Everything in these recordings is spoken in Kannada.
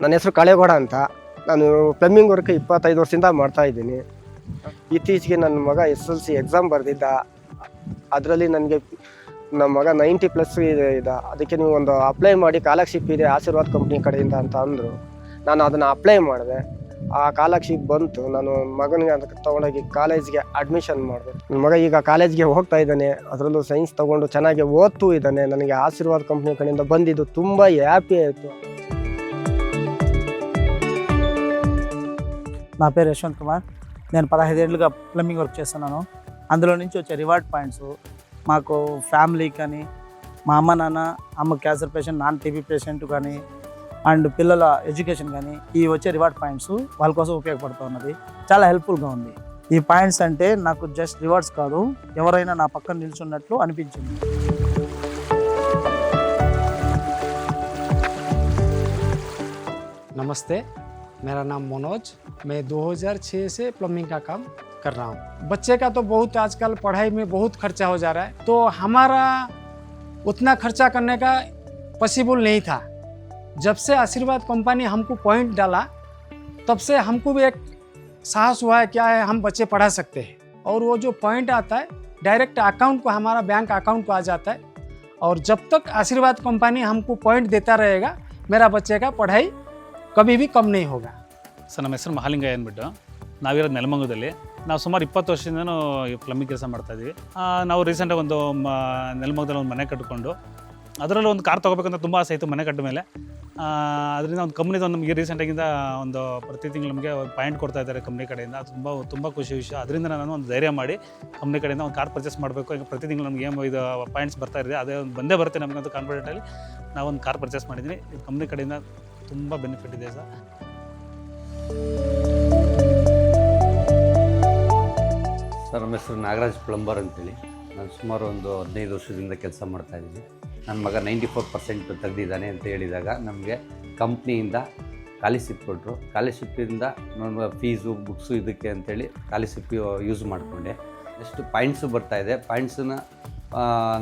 ನನ್ನ ಹೆಸರು ಕಾಳೇಗೌಡ ಅಂತ. ನಾನು ಪ್ಲಂಬಿಂಗ್ ವರ್ಕ್ 25 ವರ್ಷದಿಂದ ಮಾಡ್ತಾ ಇದ್ದೀನಿ. ಇತ್ತೀಚೆಗೆ ನನ್ನ ಮಗ SSLC ಎಕ್ಸಾಮ್ ಬರೆದಿದ್ದ. ಅದರಲ್ಲಿ ನನಗೆ ನಮ್ಮ ಮಗ 90+ ಇದೆ, ಅದಕ್ಕೆ ನೀವು ಒಂದು ಅಪ್ಲೈ ಮಾಡಿ, ಸ್ಕಾಲರ್ಶಿಪ್ ಇದೆ ಆಶೀರ್ವಾದ್ ಕಂಪ್ನಿ ಕಡೆಯಿಂದ ಅಂತ ಅಂದರು. ನಾನು ಅದನ್ನು ಅಪ್ಲೈ ಮಾಡಿದೆ. ಆ ಸ್ಕಾಲರ್ಶಿಪ್ ಬಂತು. ನಾನು ಮಗನಿಗೆ ಅದಕ್ಕೆ ತೊಗೊಂಡೋಗಿ ಕಾಲೇಜ್ಗೆ ಅಡ್ಮಿಷನ್ ಮಾಡಿದೆ. ನನ್ನ ಮಗ ಈಗ ಕಾಲೇಜ್ಗೆ ಹೋಗ್ತಾ ಇದ್ದಾನೆ. ಅದರಲ್ಲೂ ಸೈನ್ಸ್ ತೊಗೊಂಡು ಚೆನ್ನಾಗಿ ಓದ್ತೂ ಇದ್ದಾನೆ. ನನಗೆ ಆಶೀರ್ವಾದ್ ಕಂಪ್ನಿ ಕಡೆಯಿಂದ ಬಂದಿದ್ದು ತುಂಬ ಹ್ಯಾಪಿ ఆయిತು. నా పేరు యశ్వంత్ కుమార్. నేను 15 ఏళ్ళుగా ప్లంబింగ్ వర్క్ చేస్తున్నాను. అందులో నుంచి వచ్చే రివార్డ్ పాయింట్స్ మాకు ఫ్యామిలీకి కానీ, మా అమ్మ నాన్న, అమ్మ క్యాన్సర్ పేషెంట్, నాన్న టీబీ పేషెంట్ కానీ, అండ్ పిల్లల ఎడ్యుకేషన్ కానీ, ఈ వచ్చే రివార్డ్ పాయింట్స్ వాళ్ళ కోసం ఉపయోగపడుతూ ఉన్నది. చాలా హెల్ప్ఫుల్గా ఉంది. ఈ పాయింట్స్ అంటే నాకు జస్ట్ రివార్డ్స్ కాదు, ఎవరైనా నా పక్కన నిల్చున్నట్లు అనిపించింది. नमस्ते, मेरा नाम मनोज। मैं 2006 से प्लम्बिंग का काम कर रहा हूँ। बच्चे का तो बहुत आजकल पढ़ाई में बहुत खर्चा हो जा रहा है, तो हमारा उतना खर्चा करने का पॉसिबल नहीं था। जब से आशीर्वाद कंपनी हमको पॉइंट डाला, तब से हमको भी एक साहस हुआ है क्या है हम बच्चे पढ़ा सकते हैं। और वो जो पॉइंट आता है डायरेक्ट अकाउंट को, हमारा बैंक अकाउंट को आ जाता है। और जब तक आशीर्वाद कंपनी हमको पॉइंट देता रहेगा, मेरा बच्चे का पढ़ाई कभी भी कम नहीं होगा. ಸರ್, ನಮ್ಮ ಹೆಸರು ಮಹಾಲಿಂಗಯ್ಯ ಅಂದ್ಬಿಟ್ಟು. ನಾವಿರೋದು ನೆಲಮಂಗಲದಲ್ಲಿ. ನಾವು ಸುಮಾರು 20 ವರ್ಷದಿಂದನೂ ಈ ಪ್ಲಂಬಿಂಗ್ ಕೆಲಸ ಮಾಡ್ತಾಯಿದ್ವಿ. ನಾವು ರೀಸೆಂಟಾಗಿ ಒಂದು ನೆಲಮಂಗಲದಲ್ಲಿ ಒಂದು ಮನೆ ಕಟ್ಟಿಕೊಂಡು, ಅದರಲ್ಲೂ ಒಂದು ಕಾರ್ ತೊಗೋಬೇಕಂತ ತುಂಬ ಆಸೆ ಇತ್ತು ಮನೆ ಕಟ್ಟಿದ ಮೇಲೆ. ಅದರಿಂದ ಒಂದು ಕಂಪ್ನಿದು ನಮಗೆ ರೀಸೆಂಟಾಗಿಂದ ಒಂದು ಪ್ರತಿ ತಿಂಗಳು ನಮಗೆ ಪಾಯಿಂಟ್ ಕೊಡ್ತಾ ಇದ್ದಾರೆ ಕಂಪ್ನಿ ಕಡೆಯಿಂದ. ಅದು ತುಂಬ ಖುಷಿ ವಿಷಯ. ಅದರಿಂದ ನಾನು ಒಂದು ಧೈರ್ಯ ಮಾಡಿ ಕಂಪ್ನಿ ಕಡೆಯಿಂದ ಒಂದು ಕಾರ್ ಪರ್ಚೇಸ್ ಮಾಡಬೇಕು. ಈಗ ಪ್ರತಿ ತಿಂಗಳು ನಮಗೆ ಏನು ಇದು ಪಾಯಿಂಟ್ಸ್ ಬರ್ತಾ ಇದೆ, ಅದೇ ಒಂದು ಬಂದೇ ಬರುತ್ತೆ ನಮಗಂತ ಕಾನ್ಫಿಡೆಂಟಲ್ಲಿ ನಾವೊಂದು ಕಾರ್ ಪರ್ಚೇಸ್ ಮಾಡಿದ್ದೀನಿ. ಇದು ಕಂಪ್ನಿ ಕಡೆಯಿಂದ ತುಂಬ ಬೆನಿಫಿಟ್ ಇದೆ ಸರ್. ಸರ್, ನಮ್ಮ ಹೆಸರು ನಾಗರಾಜ್ ಪ್ಲಂಬರ್ ಅಂತೇಳಿ. ನಾನು ಸುಮಾರು ಒಂದು 15 ವರ್ಷದಿಂದ ಕೆಲಸ ಮಾಡ್ತಾಯಿದ್ದೀನಿ. ನನ್ನ ಮಗ 94% ತೆಗೆದಿದ್ದಾನೆ ಅಂತ ಹೇಳಿದಾಗ ನಮಗೆ ಕಂಪ್ನಿಯಿಂದ ಸ್ಕಾಲರ್ಶಿಪ್ ಕೊಟ್ಟರು. ಸ್ಕಾಲರ್ಶಿಪ್ಪಿಂದ ನನ್ನ ಫೀಸು, ಬುಕ್ಸು ಇದಕ್ಕೆ ಅಂತೇಳಿ ಸ್ಕಾಲರ್ಶಿಪ್ ಯೂಸ್ ಮಾಡಿಕೊಂಡೆ. ಎಷ್ಟು ಪಾಯಿಂಟ್ಸು ಬರ್ತಾಯಿದೆ. ಪಾಯಿಂಟ್ಸನ್ನ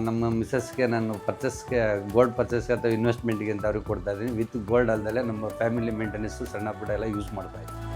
ನಮ್ಮ ಮಿಸಸ್ಗೆ ನಾನು ಪರ್ಚೇಸ್ಗೆ, ಗೋಲ್ಡ್ ಪರ್ಚೇಸ್ಗೆ ಅಥವಾ ಇನ್ವೆಸ್ಟ್ಮೆಂಟ್ಗೆ ಅಂತ ಅವ್ರಿಗೆ ಕೊಡ್ತಾಯಿದ್ದೀನಿ. ವಿತ್ ಗೋಲ್ಡ್ ಅಲ್ಲದೆ ನಮ್ಮ ಫ್ಯಾಮಿಲಿ ಮೇಂಟೆನೆನ್ಸು ಸಣ್ಣ ಪುಟ್ಟ ಎಲ್ಲ ಯೂಸ್ ಮಾಡ್ತಾಯಿದ್ದೀನಿ.